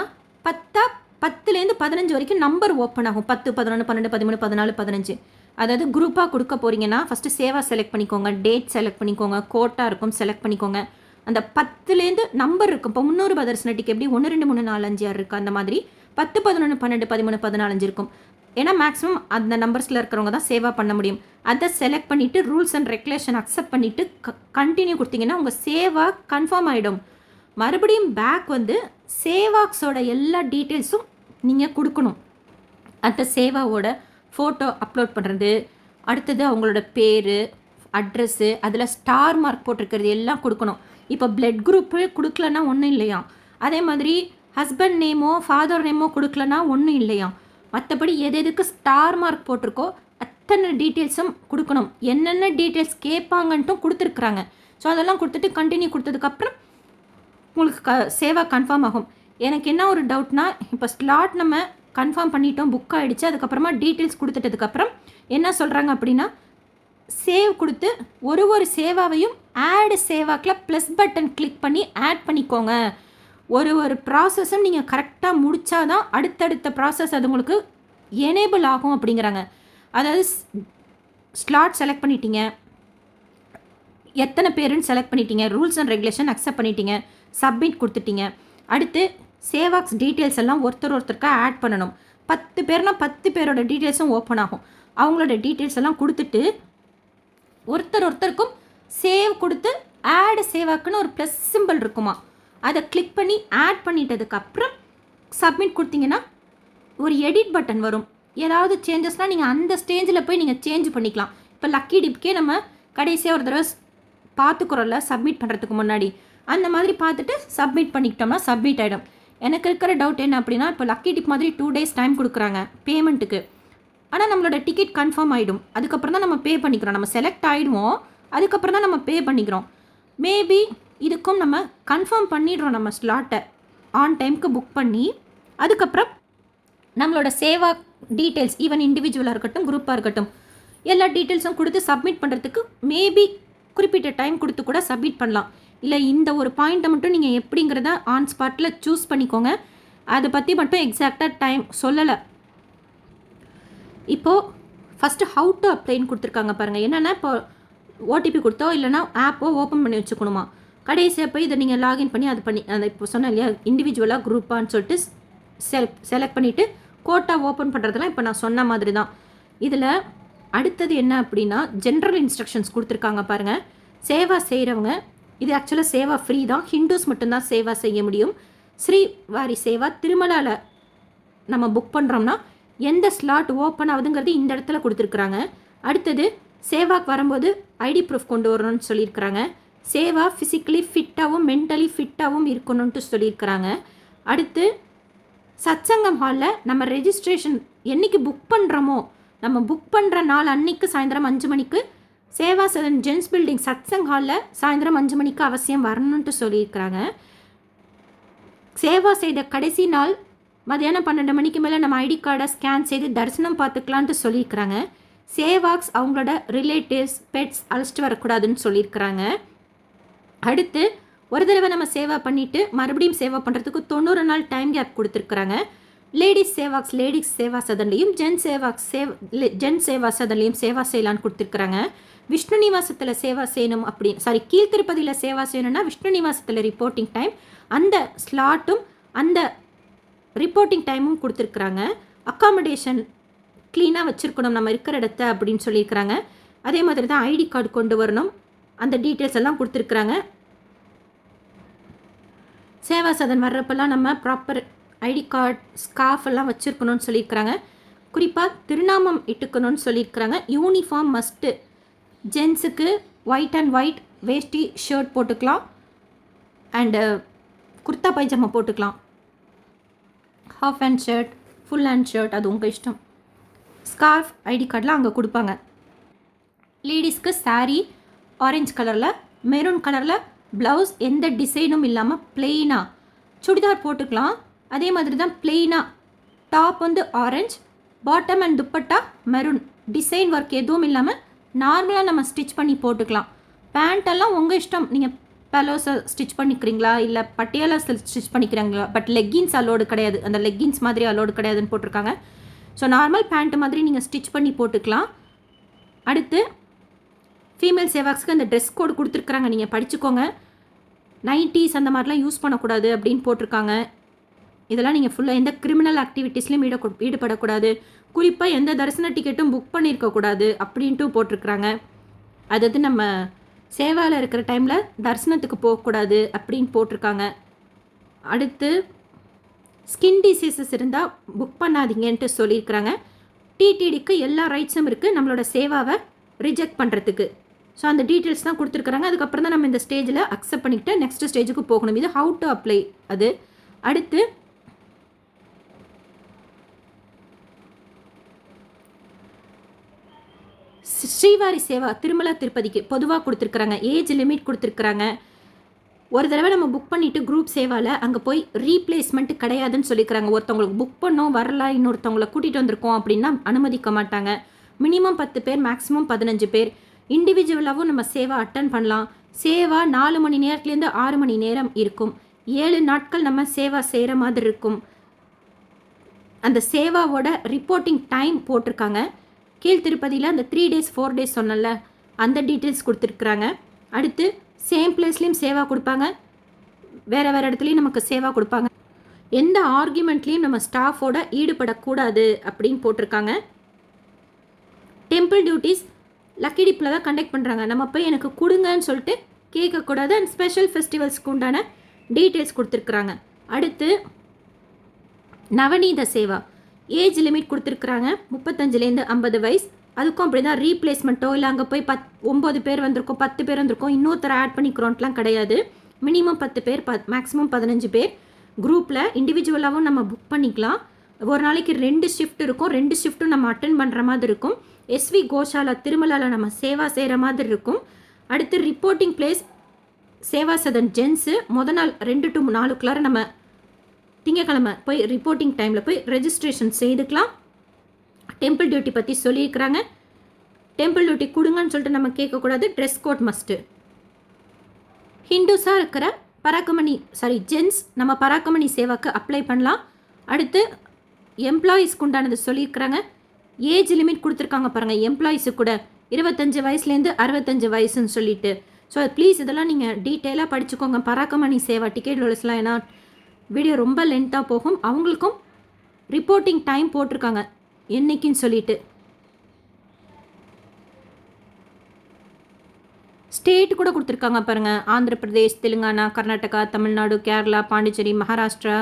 10லேருந்து 15 வரைக்கும் நம்பர் ஓப்பன் ஆகும். 10, 11, 12, 13, 14, 15. அதாவது குரூப்பாக கொடுக்க போகிறீங்கன்னா ஃபஸ்ட்டு சேவா செலக்ட் பண்ணிக்கோங்க, டேட் செலக்ட் பண்ணிக்கோங்க, கோட்டா இருக்கும் செலக்ட் பண்ணிக்கோங்க. அந்த 10லேருந்து நம்பர் இருக்கும். இப்போ 300 தரிசன டிக்கெட் எப்படி 1, 2, 3, 4, 5, 6 இருக்குது, அந்த மாதிரி 10, 11, 12, 13, 14 இருக்கும். ஏன்னா மேக்ஸிமம் அந்த நம்பர்ஸில் இருக்கிறவங்க தான் சேவா பண்ண முடியும். அதை செலக்ட் பண்ணிவிட்டு ரூல்ஸ் அண்ட் ரெகுலேஷன் அக்செப்ட் பண்ணிவிட்டு கண்டினியூ கொடுத்தீங்கன்னா உங்கள் சேவா கன்ஃபார்ம் ஆகிடும். மறுபடியும் பேக் வந்து சேவாக்ஸோட எல்லா டீட்டெயில்ஸும் நீங்கள் கொடுக்கணும். அந்த சேவாவோட ஃபோட்டோ அப்லோட் பண்ணுறது, அடுத்தது அவங்களோட பேர், அட்ரெஸ்ஸு, அதில் ஸ்டார் மார்க் போட்டிருக்கிறது எல்லாம் கொடுக்கணும். இப்போ பிளட் குரூப்பு கொடுக்கலன்னா ஒன்றும் இல்லையா, அதே மாதிரி ஹஸ்பண்ட் நேமோ ஃபாதர் நேமோ கொடுக்கலன்னா ஒன்றும் இல்லையா. மற்றபடி எதுக்கு ஸ்டார் மார்க் போட்டிருக்கோ அத்தனை டீட்டெயில்ஸும் கொடுக்கணும். என்னென்ன டீட்டெயில்ஸ் கேட்பாங்கன்ட்டும் கொடுத்துருக்குறாங்க. ஸோ அதெல்லாம் கொடுத்துட்டு கண்டினியூ கொடுத்ததுக்கப்புறம் உங்களுக்கு சேவா கன்ஃபார்ம் ஆகும். எனக்கு என்ன ஒரு டவுட்னா, இப்போ ஸ்லாட் நம்ம கன்ஃபார்ம் பண்ணிட்டோம், புக் ஆகிடுச்சு. அதுக்கப்புறமா டீட்டெயில்ஸ் கொடுத்துட்டதுக்கப்புறம் என்ன சொல்கிறாங்க அப்படின்னா, சேவ் கொடுத்து ஒரு சேவாவையும் ஆட் சேவாக்கில் ப்ளஸ் பட்டன் கிளிக் பண்ணி ஆட் பண்ணிக்கோங்க. ஒரு ப்ராசஸும் நீங்கள் கரெக்டாக முடித்தாதான் அடுத்தடுத்த ப்ராசஸ் அது உங்களுக்கு எனேபிள் ஆகும் அப்படிங்கிறாங்க. அதாவது ஸ்லாட் செலக்ட் பண்ணிட்டீங்க, எத்தனை பேருன்னு செலக்ட் பண்ணிட்டீங்க, ரூல்ஸ் அண்ட் ரெகுலேஷன் அக்செப்ட் பண்ணிட்டீங்க, சப்மிட் கொடுத்துட்டீங்க. அடுத்து சேவாக்ஸ் டீட்டெயில்ஸ் எல்லாம் ஒருத்தருக்காக ஆட் பண்ணணும். 10 பேர்னால் 10 பேரோட டீட்டெயில்ஸும் ஓப்பன் ஆகும். அவங்களோட டீட்டெயில்ஸ் எல்லாம் கொடுத்துட்டு ஒருத்தருக்கும் சேவ் கொடுத்து ஆட் சேவாக்குன்னு ஒரு ப்ளஸ் சிம்பிள் இருக்குமா, அதை கிளிக் பண்ணி ஆட் பண்ணிட்டதுக்கப்புறம் சப்மிட் கொடுத்தீங்கன்னா ஒரு எடிட் பட்டன் வரும். ஏதாவது சேஞ்சஸ்னால் நீங்கள் அந்த ஸ்டேஜில் போய் நீங்கள் சேஞ்ச் பண்ணிக்கலாம். இப்போ லக்கி டிப்கே நம்ம கடைசியாக ஒரு தடவை பார்த்துக்குறோம்ல சப்மிட் பண்ணுறதுக்கு முன்னாடி, அந்த மாதிரி பார்த்துட்டு சப்மிட் பண்ணிக்கிட்டோம்னா சப்மிட் ஆகிடும். எனக்கு இருக்கிற டவுட் என்ன அப்படின்னா, இப்போ லக்கி டிப் மாதிரி 2 days டைம் கொடுக்குறாங்க பேமெண்ட்டுக்கு. ஆனால் நம்மளோட டிக்கெட் கன்ஃபார்ம் ஆகிடும். அதுக்கப்புறம் தான் நம்ம பே பண்ணிக்கிறோம். நம்ம செலக்ட் ஆகிடுவோம், அதுக்கப்புறம் தான் நம்ம பே பண்ணிக்கிறோம். மேபி இதுக்கும் நம்ம கன்ஃபார்ம் பண்ணிடுறோம் நம்ம ஸ்லாட்டை ஆன் டைமுக்கு புக் பண்ணி. அதுக்கப்புறம் நம்மளோட சேவா டீட்டெயில்ஸ் ஈவன் இண்டிவிஜுவலாக இருக்கட்டும் குரூப்பாக இருக்கட்டும் எல்லா டீட்டெயில்ஸும் கொடுத்து சப்மிட் பண்ணுறதுக்கு மேபி குறிப்பிட்ட டைம் கொடுத்து கூட சப்மிட் பண்ணலாம். இல்லை இந்த ஒரு பாயிண்ட்டை மட்டும் நீங்கள் எப்படிங்கிறத ஆன் ஸ்பாட்டில் சூஸ் பண்ணிக்கோங்க. அதை பற்றி மட்டும் எக்ஸாக்டாக டைம் சொல்லலை. இப்போது ஃபஸ்ட்டு ஹவு டு அப்ளைன்னு கொடுத்துருக்காங்க பாருங்கள். என்னென்னா இப்போ ஓடிபி கொடுத்தோ இல்லைனா ஆப்போ ஓப்பன் பண்ணி வச்சுக்கணுமா. கடைசியாக போய் இதை நீங்கள் லாகின் பண்ணி அது பண்ணி அதை இப்போ சொன்னேன் இல்லையா இண்டிவிஜுவலாக குரூப்பான்னு சொல்லிட்டு செலக்ட் பண்ணிவிட்டு கோட்டா ஓப்பன் பண்ணுறதுலாம் இப்போ நான் சொன்ன மாதிரி தான். இதில் அடுத்தது என்ன அப்படின்னா ஜென்ரல் இன்ஸ்ட்ரக்ஷன்ஸ் கொடுத்துருக்காங்க பாருங்கள். சேவா செய்கிறவங்க, இது ஆக்சுவலாக சேவா ஃப்ரீ தான், ஹிந்துஸ் மட்டும்தான் சேவா செய்ய முடியும். ஸ்ரீவாரி சேவா திருமலாவில் நம்ம புக் பண்ணுறோம்னா எந்த ஸ்லாட் ஓப்பன் ஆகுதுங்கிறது இந்த இடத்துல கொடுத்துருக்குறாங்க. அடுத்தது சேவாக்கு வரும்போது ஐடி ப்ரூஃப் கொண்டு வரணும்னு சொல்லியிருக்கிறாங்க. சேவா ஃபிசிக்கலி ஃபிட்டாகவும் மென்டலி ஃபிட்டாகவும் இருக்கணும்ன்ட்டு சொல்லியிருக்கிறாங்க. அடுத்து சத்சங்கம் ஹாலில் நம்ம ரெஜிஸ்ட்ரேஷன் என்றைக்கு புக் பண்ணுறோமோ நம்ம புக் பண்ணுற நாள் அன்றைக்கு சாயந்தரம் 5 மணிக்கு சேவா சதன் ஜென்ஸ் பில்டிங் சத்சங் ஹாலில் சாயந்தரம் 5 மணிக்கு அவசியம் வரணுன்ட்டு சொல்லியிருக்கிறாங்க. சேவா செய்த கடைசி நாள் மதியானம் 12 மணிக்கு மேலே நம்ம ஐடி கார்டை ஸ்கேன் செய்து தரிசனம் பார்த்துக்கலான்ட்டு சொல்லியிருக்கிறாங்க. சேவாக்ஸ் அவங்களோட ரிலேட்டிவ்ஸ் பெட்ஸ் அழைச்சிட்டு வரக்கூடாதுன்னு சொல்லியிருக்கிறாங்க. அடுத்து ஒரு தடவை நம்ம சேவா பண்ணிவிட்டு மறுபடியும் சேவா பண்ணுறதுக்கு 90 நாள் டைம் கேப் கொடுத்துருக்குறாங்க. லேடிஸ் சேவாக்ஸ் லேடிஸ் சேவா சதன்லையும் ஜென் சேவா சதன்லையும் சேவா செய்யலான்னு கொடுத்துருக்குறாங்க. விஷ்ணு நிவாசத்தில் சேவா செய்யணும் அப்படின்னு கீழ் திருப்பதியில் சேவா செய்யணும்னா விஷ்ணு நிவாசத்தில் ரிப்போர்ட்டிங் டைம் அந்த ஸ்லாட்டும் அந்த ரிப்போர்ட்டிங் டைமும் கொடுத்துருக்குறாங்க. அக்காமடேஷன் க்ளீனாக வச்சுருக்கணும் நம்ம இருக்கிற இடத்த அப்படின்னு சொல்லியிருக்கிறாங்க. அதே மாதிரி தான் ஐடி கார்டு கொண்டு வரணும், அந்த டீட்டெயில்ஸ் எல்லாம் கொடுத்துருக்குறாங்க. சேவா சதன் வர்றப்பெல்லாம் நம்ம ப்ராப்பர் ஐடி கார்டு ஸ்கார்ஃப் எல்லாம் வச்சுருக்கணும்னு சொல்லியிருக்கிறாங்க. குறிப்பாக திருநாமம் இட்டுக்கணும்னு சொல்லியிருக்கிறாங்க. Uniform must. ஜென்ஸுக்கு ஒயிட் அண்ட் ஒயிட் வேஷ்டி ஷர்ட் போட்டுக்கலாம் அண்டு குர்தா பைஜாமா போட்டுக்கலாம். Half hand shirt full hand shirt அது உங்கள் இஷ்டம். ஸ்கார்ஃப் ஐடி கார்டெலாம் அங்கே கொடுப்பாங்க. லேடிஸ்க்கு சாரீ ஆரஞ்சு கலரில் மெரூன் கலரில் ப்ளவுஸ் எந்த டிசைனும் இல்லாமல் ப்ளெயினாக சுடிதார் போட்டுக்கலாம். அதே மாதிரி தான் ப்ளெயினாக டாப் வந்து orange, bottom and dupatta maroon, design work எதுவும் இல்லாமல் நார்மலாக நம்ம ஸ்டிச் பண்ணி போட்டுக்கலாம். பேண்ட்டெல்லாம் உங்கள் இஷ்டம், நீங்கள் பலோஸை ஸ்டிச் பண்ணிக்கிறீங்களா இல்லை பட்டியாலா ஸ்டிச் பண்ணிக்கிறாங்களா, பட் லெக்கின்ஸ் அலோடு கிடையாது, அந்த லெக்கின்ஸ் மாதிரி அலோடு கிடையாதுன்னு போட்டிருக்காங்க. ஸோ நார்மல் பேண்ட்டு மாதிரி நீங்கள் ஸ்டிச் பண்ணி போட்டுக்கலாம். அடுத்து ஃபீமேல் சேவாக்ஸ்க்கு அந்த ட்ரெஸ் கோடு கொடுத்துருக்குறாங்க, நீங்கள் படிச்சுக்கோங்க. நைட்டிஸ் அந்த மாதிரிலாம் யூஸ் பண்ணக்கூடாது அப்படின்னு போட்டிருக்காங்க. இதெல்லாம் நீங்கள் ஃபுல்லாக எந்த கிரிமினல் ஆக்டிவிட்டீஸ்லையும் ஈடுபடக்கூடாது, குறிப்பாக எந்த தரிசன டிக்கெட்டும் புக் பண்ணியிருக்கக்கூடாது அப்படின்ட்டு போட்டிருக்குறாங்க. அதாவது நம்ம சேவாவில் இருக்கிற டைமில் தரிசனத்துக்கு போகக்கூடாது அப்படின்னு போட்டிருக்காங்க. அடுத்து ஸ்கின் டிசீசஸ் இருந்தால் புக் பண்ணாதீங்கன்ட்டு சொல்லியிருக்கிறாங்க. டிடிடிக்கு எல்லா ரைட்ஸும் இருக்குது நம்மளோட சேவாவை ரிஜெக்ட் பண்ணுறதுக்கு. ஸோ அந்த டீட்டெயில்ஸ் தான் கொடுத்துருக்குறாங்க. அதுக்கப்புறம் தான் நம்ம இந்த ஸ்டேஜில் அக்செப்ட் பண்ணிக்கிட்டு நெக்ஸ்ட் ஸ்டேஜுக்கு போகணும். இது ஹவு டு அப்ளை அது. அடுத்து ஸ்ரீவாரி சேவா திருமலா திருப்பதிக்கு பொதுவாக கொடுத்துருக்குறாங்க. ஏஜ் லிமிட் கொடுத்துருக்குறாங்க. ஒரு தடவை நம்ம புக் பண்ணிவிட்டு குரூப் சேவாவில் அங்கே போய் ரீப்ளேஸ்மெண்ட்டு கிடையாதுன்னு சொல்லிக்கிறாங்க. ஒருத்தவங்களுக்கு புக் பண்ணோம் வரல, இன்னொருத்தவங்களை கூட்டிகிட்டு வந்திருக்கோம் அப்படின்னா அனுமதிக்க மாட்டாங்க. மினிமம் 10 பேர், மேக்ஸிமம் 15 பேர். இண்டிவிஜுவலாகவும் நம்ம சேவா அட்டன் பண்ணலாம். சேவா 4 மணி நேரத்துலேருந்து 6 மணி நேரம் இருக்கும். 7 நாட்கள் நம்ம சேவா செய்கிற மாதிரி இருக்கும். அந்த சேவாவோட ரிப்போர்ட்டிங் டைம் போட்டிருக்காங்க. கீழ் திருப்பதியில் அந்த 3 days 4 days சொன்னல அந்த டீட்டெயில்ஸ் கொடுத்துருக்குறாங்க. அடுத்து சேம் பிளேஸ்லேயும் சேவா கொடுப்பாங்க, வேறு இடத்துலையும் நமக்கு சேவா கொடுப்பாங்க. எந்த ஆர்குமெண்ட்லேயும் நம்ம ஸ்டாஃபோட ஈடுபடக்கூடாது அப்படின்னு போட்டிருக்காங்க. டெம்பிள் டியூட்டிஸ் லக்கி டிப்பில் தான் கண்டக்ட் பண்ணுறாங்க. நம்ம போய் எனக்கு கொடுங்கன்னு சொல்லிட்டு கேட்கக்கூடாது. அண்ட் ஸ்பெஷல் ஃபெஸ்டிவல்ஸ்க்கு உண்டான டீட்டெயில்ஸ் கொடுத்துருக்குறாங்க. அடுத்து நவநீத சேவா ஏஜ் லிமிட் கொடுத்துருக்குறாங்க 35லேருந்து 50 வயசு. அதுக்கும் அப்படி தான் ரீப்ளேஸ்மெண்ட்டோ இல்லை அங்கே போய் 9 பேர் வந்திருக்கோம் 10 பேர் வந்திருக்கோம் இன்னொருத்தர் ஆட் பண்ணிக்கிறோன்ட்டுலாம் கிடையாது. மினிமம் 10 பேர், மேக்ஸிமம் 15 பேர். குரூப்பில் இண்டிவிஜுவலாகவும் நம்ம புக் பண்ணிக்கலாம். ஒரு நாளைக்கு 2 ஷிஃப்ட் இருக்கும். 2 ஷிஃப்ட்டும் நம்ம அட்டன் பண்ணுற மாதிரி இருக்கும். எஸ்வி கோஷாலா திருமலாவில் நம்ம சேவா செய்கிற மாதிரி இருக்கும். அடுத்து ரிப்போர்ட்டிங் பிளேஸ் சேவா சதன் ஜென்ஸு முத நாள் 2 to 4 நம்ம திங்கக்கிழமை போய் ரிப்போர்ட்டிங் டைமில் போய் ரெஜிஸ்ட்ரேஷன் செய்துக்கலாம். டெம்பிள் டியூட்டி பற்றி சொல்லியிருக்கிறாங்க. டெம்பிள் டியூட்டி கொடுங்கன்னு சொல்லிட்டு நம்ம கேட்கக்கூடாது. Dress code must. ஹிந்துஸாக இருக்கிற ஜென்ஸ் நம்ம பராக்கமணி சேவாக்கு அப்ளை பண்ணலாம். அடுத்து எம்ப்ளாயீஸ்க்கு உண்டானது சொல்லியிருக்கிறாங்க. ஏஜ் லிமிட் கொடுத்துருக்காங்க பாருங்கள் எம்ப்ளாயீஸு கூட 25 வயசுலேருந்து 65 வயசுன்னு சொல்லிட்டு. ஸோ ப்ளீஸ் இதெல்லாம் நீங்கள் டீட்டெயிலாக படிச்சுக்கோங்க. பராக்கமணி சேவா டிக்கெட் ஹோல்டர்ஸ்லாம் ஏன்னா வீடியோ ரொம்ப லென்த்தாக போகும். அவங்களுக்கும் ரிப்போர்ட்டிங் டைம் போட்டிருக்காங்க என்னைக்குன்னு சொல்லிட்டு. ஸ்டேட் கூட கொடுத்துருக்காங்க பாருங்கள். Andhra Pradesh, Telangana, Karnataka, Tamil Nadu, Kerala, Pondicherry, Maharashtra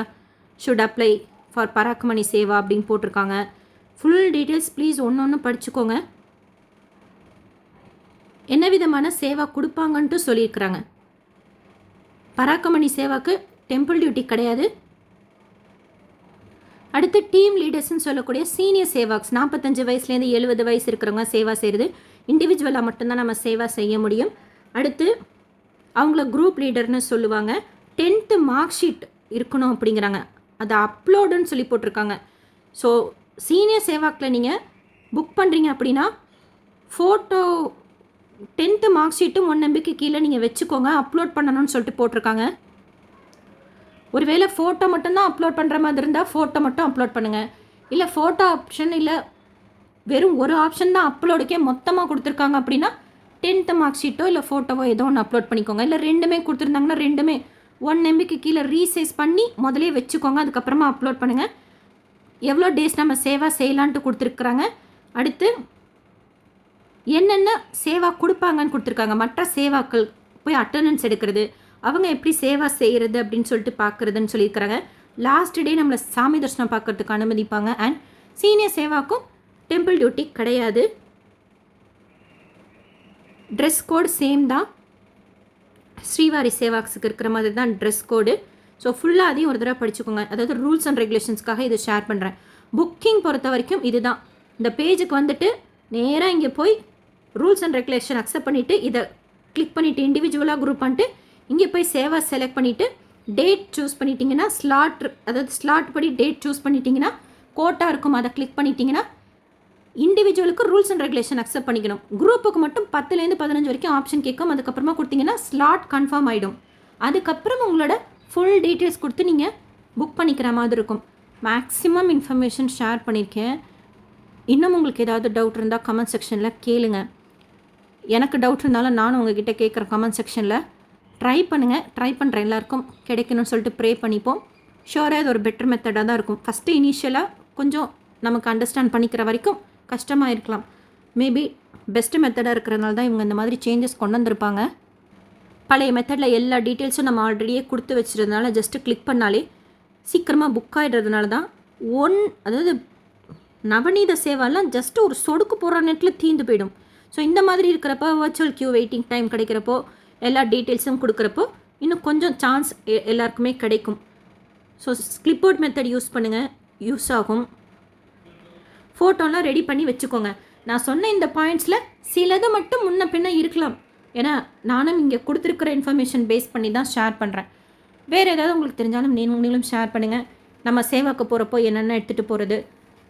should apply for Parakamani Seva அப்படின்னு போட்டிருக்காங்க. ஃபுல் டீட்டெயில்ஸ் ப்ளீஸ் ஒன்று படிச்சுக்கோங்க. என்ன விதமான சேவா கொடுப்பாங்கன்ட்டு சொல்லியிருக்கிறாங்க. பராக்கமணி சேவாக்கு டெம்பிள் டியூட்டி கிடையாது. அடுத்து டீம் லீடர்ஸ்ன்னு சொல்லக்கூடிய சீனியர் சேவாக்ஸ் 45 வயசுலேருந்து 70 வயசு இருக்கிறவங்க சேவா செய்கிறது. இண்டிவிஜுவலாக மட்டும்தான் நம்ம சேவா செய்ய முடியும். அடுத்து அவங்கள குரூப் லீடர்னு சொல்லுவாங்க. 10th மார்க் ஷீட் இருக்கணும் அப்படிங்கிறாங்க. அதை அப்லோடுன்னு சொல்லி போட்டிருக்காங்க. ஸோ சீனியர் சேவாக்கில் நீங்கள் புக் பண்ணுறீங்க அப்படின்னா ஃபோட்டோ 10th மார்க் ஷீட்டும் 1 MBக்கு கீழே நீங்கள் வச்சுக்கோங்க, அப்லோட் பண்ணணும்னு சொல்லிட்டு போட்டிருக்காங்க. ஒருவேளை ஃபோட்டோ மட்டும்தான் அப்லோட் பண்ணுற மாதிரி இருந்தால் ஃபோட்டோ மட்டும் அப்லோட் பண்ணுங்கள். இல்லை ஃபோட்டோ ஆப்ஷன் இல்லை வெறும் ஒரு ஆப்ஷன் தான் அப்லோடுக்கே மொத்தமாக கொடுத்துருக்காங்க அப்படின்னா 10th மார்க் ஷீட்டோ இல்லை ஃபோட்டோவோ ஏதோ ஒன்று அப்லோட் பண்ணிக்கோங்க. இல்லை ரெண்டுமே கொடுத்துருந்தாங்கன்னா ரெண்டுமே 1 MBக்கு கீழே ரீசைஸ் பண்ணி முதலே வச்சுக்கோங்க, அதுக்கப்புறமா அப்லோட் பண்ணுங்கள். எவ்வளோ டேஸ் நம்ம சேவா செய்யலான்ட்டு கொடுத்துருக்குறாங்க. அடுத்து என்னென்ன சேவா கொடுப்பாங்கன்னு கொடுத்துருக்காங்க. மற்ற சேவாக்கள் போய் அட்டண்டன்ஸ் எடுக்கிறது, அவங்க எப்படி சேவா செய்கிறது அப்படின்னு சொல்லிட்டு பார்க்குறதுன்னு சொல்லியிருக்கிறாங்க. லாஸ்ட் டே நம்மளை சாமி தரிசனம் பார்க்குறதுக்கு அனுமதிப்பாங்க. அண்ட் சீனியர் சேவாக்கும் டெம்பிள் டியூட்டி கிடையாது. ட்ரெஸ் கோடு சேம் தான், ஸ்ரீவாரி சேவாக்ஸுக்கு இருக்கிற மாதிரி தான் ட்ரெஸ் கோடு. ஸோ ஃபுல்லாக அதையும் ஒரு தடவை படிச்சுக்கோங்க. அதாவது ரூல்ஸ் அண்ட் ரெகுலேஷன்ஸ்க்காக இதை ஷேர் பண்ணுறேன். புக்கிங் பொறுத்த வரைக்கும் இதுதான். இந்த பேஜுக்கு வந்துட்டு நேராக இங்கே போய் ரூல்ஸ் அண்ட் ரெகுலேஷன் அக்செப்ட் பண்ணிவிட்டு இதை கிளிக் பண்ணிவிட்டு இண்டிவிஜுவலாக குரூப் பண்ணிட்டு இங்கே போய் சேவா செலக்ட் பண்ணிவிட்டு டேட் சூஸ் பண்ணிட்டீங்கன்னா அதாவது ஸ்லாட் படி டேட் சூஸ் பண்ணிட்டீங்கன்னா கோட்டா இருக்கும், அதை கிளிக் பண்ணிட்டீங்கன்னா இண்டிவிஜுவலுக்கு ரூல்ஸ் அண்ட் ரெகுலேஷன் அக்செப்ட் பண்ணிக்கணும். குரூப்புக்கு மட்டும் 10லேருந்து 15 வரைக்கும் ஆப்ஷன் கேட்கும். அதுக்கப்புறமா கொடுத்தீங்கன்னா ஸ்லாட் கன்ஃபார்ம் ஆகிடும். அதுக்கப்புறம் உங்களோட ஃபுல் டீட்டெயில்ஸ் கொடுத்து நீங்கள் புக் பண்ணிக்கிற மாதிரி இருக்கும். மேக்ஸிமம் இன்ஃபர்மேஷன் ஷேர் பண்ணியிருக்கேன். இன்னும் உங்களுக்கு ஏதாவது டவுட் இருந்தால் கமெண்ட் செக்ஷனில் கேளுங்க. எனக்கு டவுட் இருந்தாலும் நானும் உங்ககிட்ட கேட்குற கமெண்ட் செக்ஷனில் ட்ரை பண்ணுங்கள். ட்ரை பண்ணுற எல்லாருக்கும் கிடைக்கணும்னு சொல்லிட்டு ப்ரே பண்ணிப்போம். ஷோராக இது ஒரு பெட்டர் மெத்தடாக தான் இருக்கும். ஃபஸ்ட்டு இனிஷியலாக கொஞ்சம் நமக்கு அண்டர்ஸ்டாண்ட் பண்ணிக்கிற வரைக்கும் கஷ்டமாக இருக்கலாம். மேபி பெஸ்ட்டு மெத்தடாக இருக்கிறதுனால தான் இவங்க இந்த மாதிரி சேஞ்சஸ் கொண்டு வந்திருப்பாங்க. பழைய மெத்தடில் எல்லா டீட்டெயில்ஸும் நம்ம ஆல்ரெடியே கொடுத்து வச்சுருந்தனால ஜஸ்ட்டு கிளிக் பண்ணாலே சீக்கிரமாக புக் ஆகிடுறதுனால தான் அதாவது நவநீத சேவாலாம் ஜஸ்ட்டு ஒரு சொடுக்கு போகிற நெட்டில் தீர்ந்து போயிடும். ஸோ இந்த மாதிரி இருக்கிறப்போ வர்ச்சுவல் கியூ வெயிட்டிங் டைம் கிடைக்கிறப்போ எல்லா டீட்டெயில்ஸும் கொடுக்குறப்போ இன்னும் கொஞ்சம் சான்ஸ் எல்லாருக்குமே கிடைக்கும். ஸோ கிளிப்போர்ட் மெத்தட் யூஸ் பண்ணுங்கள், யூஸ் ஆகும். ஃபோட்டோலாம் ரெடி பண்ணி வச்சுக்கோங்க. நான் சொன்ன இந்த பாயிண்ட்ஸில் சிலது மட்டும் முன்ன பின்ன இருக்கலாம். ஏன்னா நானும் இங்கே கொடுத்துருக்குற இன்ஃபர்மேஷன் பேஸ் பண்ணி தான் ஷேர் பண்ணுறேன். வேறு ஏதாவது உங்களுக்கு தெரிஞ்சாலும் நீங்களும் ஷேர் பண்ணுங்கள். நம்ம சேவாக்கு போகிறப்போ என்னென்ன எடுத்துகிட்டு போகிறது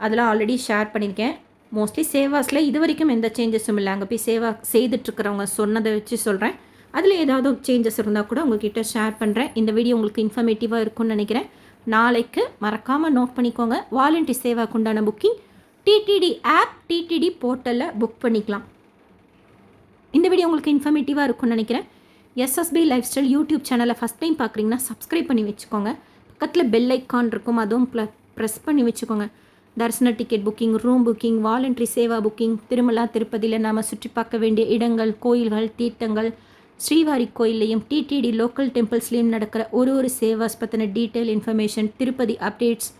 அதெல்லாம் ஆல்ரெடி ஷேர் பண்ணியிருக்கேன். மோஸ்ட்லி சேவாஸில் இது வரைக்கும் எந்த சேஞ்சஸும் இல்லை. அங்கே போய் சேவா செய்துட்ருக்கிறவங்க சொன்னதை வச்சு சொல்கிறேன். அதில் ஏதாவது சேஞ்சஸ் இருந்தால் கூட உங்கள்கிட்ட ஷேர் பண்ணுறேன். இந்த வீடியோ உங்களுக்கு இன்ஃபர்மேட்டிவாக இருக்கும்னு நினைக்கிறேன். நாளைக்கு மறக்காமல் நோட் பண்ணிக்கோங்க, வாலண்டியர் சேவாக்கு உண்டான புக்கிங் டிடிடி ஆப் டிடிடி போர்ட்டலில் புக் பண்ணிக்கலாம். இந்த வீடியோ உங்களுக்கு இன்ஃபர்மேட்டிவாக இருக்கும்னு நினைக்கிறேன். எஸ்எஸ்பி லைஃப் ஸ்டைல் யூடியூப் சேனலை ஃபஸ்ட் டைம் பார்க்குறீங்கன்னா சப்ஸ்கிரைப் பண்ணி வச்சுக்கோங்க. பக்கத்தில் பெல் ஐக்கான் இருக்கும், அதுவும் ப்ரெஸ் பண்ணி வச்சுக்கோங்க. தரிசன ticket booking, room booking, voluntary Seva booking, Tirumala திருப்பதியில் நாம் சுற்றி பார்க்க வேண்டிய இடங்கள், கோயில்கள், தீர்த்தங்கள், ஸ்ரீவாரி கோயில்லையும் டிடிடி லோக்கல் டெம்பிள்ஸ்லேயும் நடக்கிற ஒரு சேவாஸ் பற்றின டீட்டெயில் இன்ஃபர்மேஷன், திருப்பதி அப்டேட்ஸ்,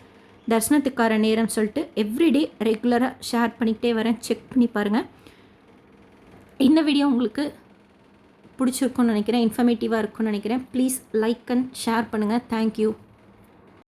தரிசனத்துக்கார நேரம் சொல்லிட்டு எவ்ரிடே ரெகுலராக ஷேர் பண்ணிக்கிட்டே வரேன். செக் பண்ணி பாருங்கள். இந்த வீடியோ உங்களுக்கு பிடிச்சிருக்குன்னு நினைக்கிறேன், இன்ஃபர்மேட்டிவாக இருக்குன்னு நினைக்கிறேன். ப்ளீஸ் லைக் அண்ட் ஷேர் பண்ணுங்கள். தேங்க்யூ.